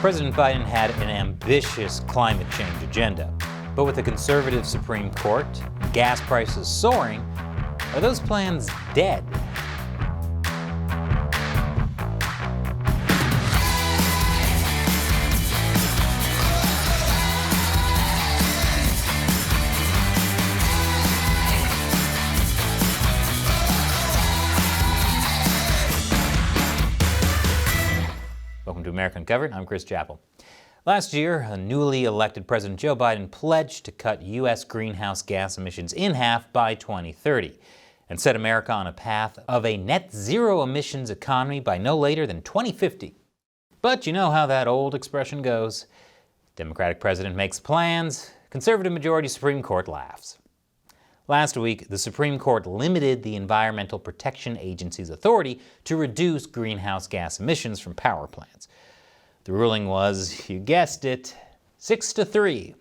President Biden had an ambitious climate change agenda, but with a conservative Supreme Court, gas prices soaring, are those plans dead? Welcome to America Uncovered. I'm Chris Chappell. Last year, a newly elected President Joe Biden pledged to cut U.S. greenhouse gas emissions in half by 2030 and set America on a path of a net zero emissions economy by no later than 2050. But you know how that old expression goes. Democratic president makes plans, conservative majority Supreme Court laughs. Last week, the Supreme Court limited the Environmental Protection Agency's authority to reduce greenhouse gas emissions from power plants. The ruling was, you guessed it, 6-3,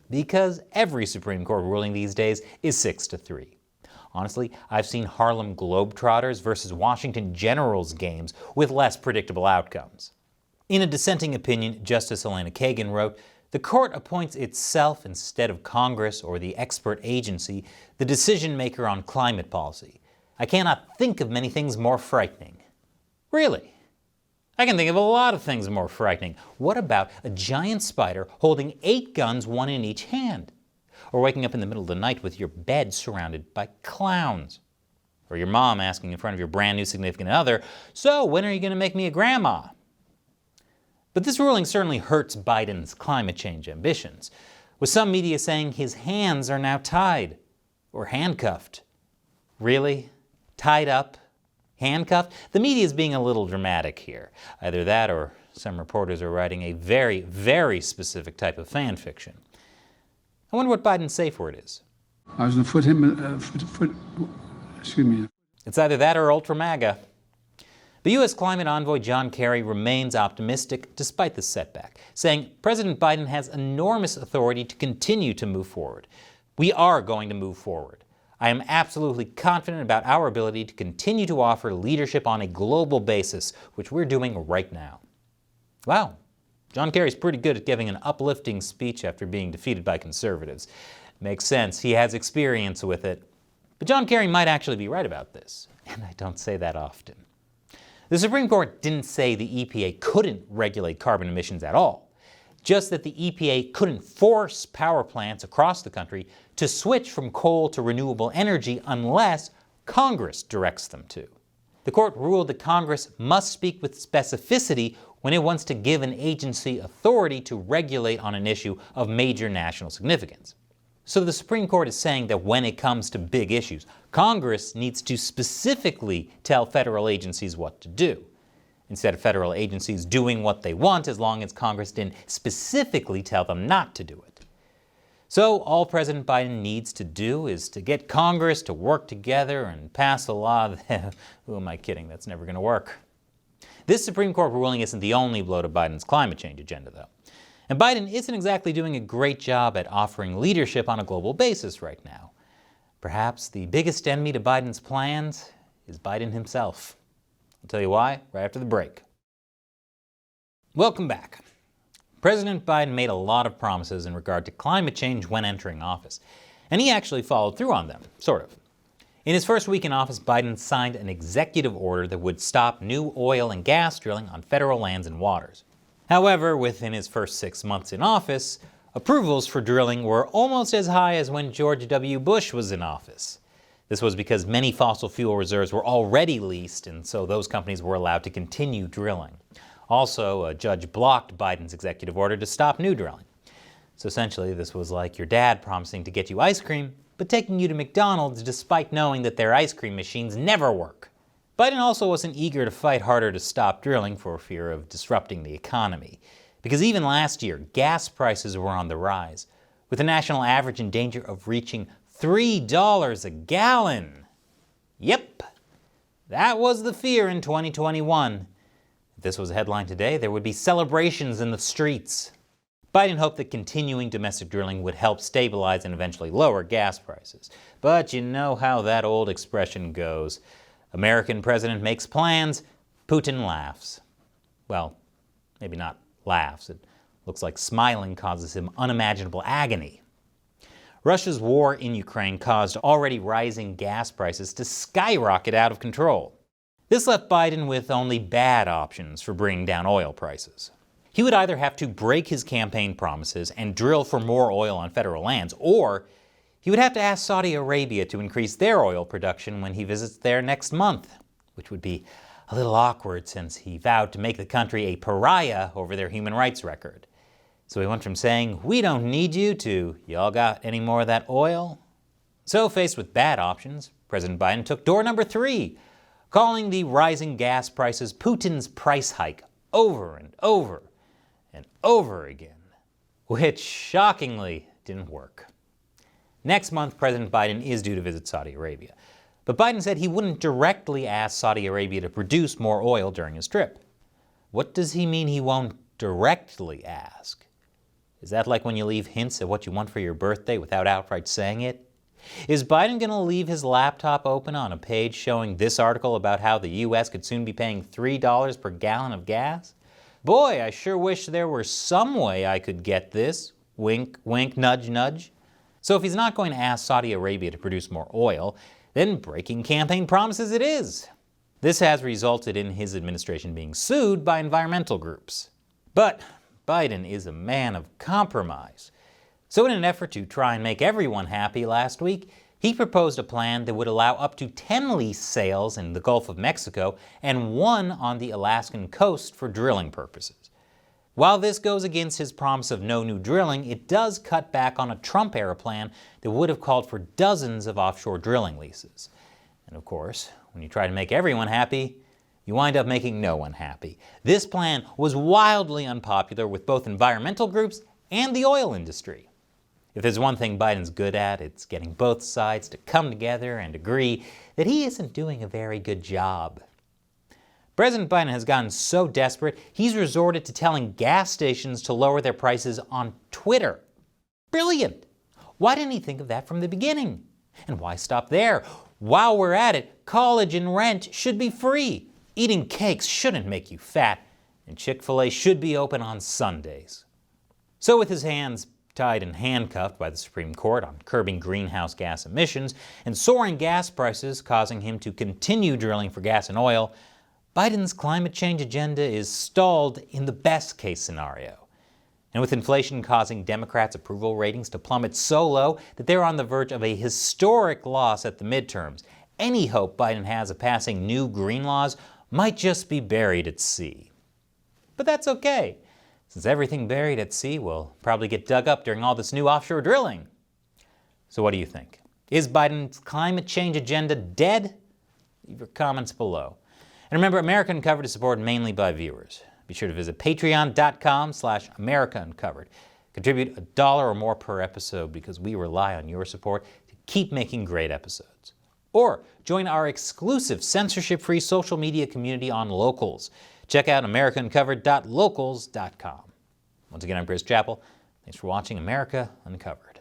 because every Supreme Court ruling these days is 6-3. Honestly, I've seen Harlem Globetrotters versus Washington Generals games with less predictable outcomes. In a dissenting opinion, Justice Elena Kagan wrote, "The court appoints itself instead of Congress or the expert agency, the decision maker on climate policy. I cannot think of many things more frightening." Really? I can think of a lot of things more frightening. What about a giant spider holding 8 guns, one in each hand? Or waking up in the middle of the night with your bed surrounded by clowns? Or your mom asking in front of your brand new significant other, "So, when are you going to make me a grandma?" But this ruling certainly hurts Biden's climate change ambitions, with some media saying his hands are now tied or handcuffed. Really? Tied up? Handcuffed? The media is being a little dramatic here. Either that or some reporters are writing a very, very specific type of fan fiction. I wonder what Biden's safe word is. I was going to excuse me. It's either that or ultra MAGA. The U.S. climate envoy John Kerry remains optimistic despite the setback, saying President Biden has enormous authority to continue to move forward. We are going to move forward. I am absolutely confident about our ability to continue to offer leadership on a global basis, which we're doing right now. Wow, John Kerry's pretty good at giving an uplifting speech after being defeated by conservatives. Makes sense, he has experience with it. But John Kerry might actually be right about this, and I don't say that often. The Supreme Court didn't say the EPA couldn't regulate carbon emissions at all, just that the EPA couldn't force power plants across the country to switch from coal to renewable energy unless Congress directs them to. The court ruled that Congress must speak with specificity when it wants to give an agency authority to regulate on an issue of major national significance. So the Supreme Court is saying that when it comes to big issues, Congress needs to specifically tell federal agencies what to do, instead of federal agencies doing what they want as long as Congress didn't specifically tell them not to do it. So all President Biden needs to do is to get Congress to work together and pass a law that, who am I kidding, that's never going to work. This Supreme Court ruling isn't the only blow to Biden's climate change agenda, though. And Biden isn't exactly doing a great job at offering leadership on a global basis right now. Perhaps the biggest enemy to Biden's plans is Biden himself. I'll tell you why right after the break. Welcome back. President Biden made a lot of promises in regard to climate change when entering office, and he actually followed through on them, sort of. In his first week in office, Biden signed an executive order that would stop new oil and gas drilling on federal lands and waters. However, within his first 6 months in office, approvals for drilling were almost as high as when George W. Bush was in office. This was because many fossil fuel reserves were already leased, and so those companies were allowed to continue drilling. Also, a judge blocked Biden's executive order to stop new drilling. So essentially, this was like your dad promising to get you ice cream, but taking you to McDonald's despite knowing that their ice cream machines never work. Biden also wasn't eager to fight harder to stop drilling for fear of disrupting the economy, because even last year, gas prices were on the rise, with the national average in danger of reaching $3 a gallon. Yep, that was the fear in 2021. If this was a headline today, there would be celebrations in the streets. Biden hoped that continuing domestic drilling would help stabilize and eventually lower gas prices. But you know how that old expression goes. American president makes plans, Putin laughs. Well, maybe not laughs. It looks like smiling causes him unimaginable agony. Russia's war in Ukraine caused already rising gas prices to skyrocket out of control. This left Biden with only bad options for bringing down oil prices. He would either have to break his campaign promises and drill for more oil on federal lands, or he would have to ask Saudi Arabia to increase their oil production when he visits there next month, which would be a little awkward since he vowed to make the country a pariah over their human rights record. So he went from saying, "We don't need you," to, "Y'all got any more of that oil?" So faced with bad options, President Biden took door number 3, calling the rising gas prices Putin's price hike over and over and over again, which shockingly didn't work. Next month, President Biden is due to visit Saudi Arabia, but Biden said he wouldn't directly ask Saudi Arabia to produce more oil during his trip. What does he mean he won't directly ask? Is that like when you leave hints at what you want for your birthday without outright saying it? Is Biden going to leave his laptop open on a page showing this article about how the U.S. could soon be paying $3 per gallon of gas? Boy, I sure wish there were some way I could get this. Wink, wink, nudge, nudge. So if he's not going to ask Saudi Arabia to produce more oil, then breaking campaign promises it is. This has resulted in his administration being sued by environmental groups. But Biden is a man of compromise. So in an effort to try and make everyone happy last week, he proposed a plan that would allow up to 10 lease sales in the Gulf of Mexico and 1 on the Alaskan coast for drilling purposes. While this goes against his promise of no new drilling, it does cut back on a Trump-era plan that would have called for dozens of offshore drilling leases. And of course, when you try to make everyone happy, you wind up making no one happy. This plan was wildly unpopular with both environmental groups and the oil industry. If there's one thing Biden's good at, it's getting both sides to come together and agree that he isn't doing a very good job. President Biden has gotten so desperate, he's resorted to telling gas stations to lower their prices on Twitter. Brilliant! Why didn't he think of that from the beginning? And why stop there? While we're at it, college and rent should be free. Eating cakes shouldn't make you fat, and Chick-fil-A should be open on Sundays. So with his hands tied and handcuffed by the Supreme Court on curbing greenhouse gas emissions and soaring gas prices causing him to continue drilling for gas and oil, Biden's climate change agenda is stalled in the best-case scenario. And with inflation causing Democrats' approval ratings to plummet so low that they're on the verge of a historic loss at the midterms, any hope Biden has of passing new green laws might just be buried at sea. But that's okay, since everything buried at sea will probably get dug up during all this new offshore drilling. So what do you think? Is Biden's climate change agenda dead? Leave your comments below. And remember, America Uncovered is supported mainly by viewers. Be sure to visit patreon.com/America Uncovered. Contribute $1 or more per episode because we rely on your support to keep making great episodes. Or join our exclusive censorship-free social media community on Locals. Check out AmericaUncovered.locals.com. Once again, I'm Chris Chappell. Thanks for watching America Uncovered.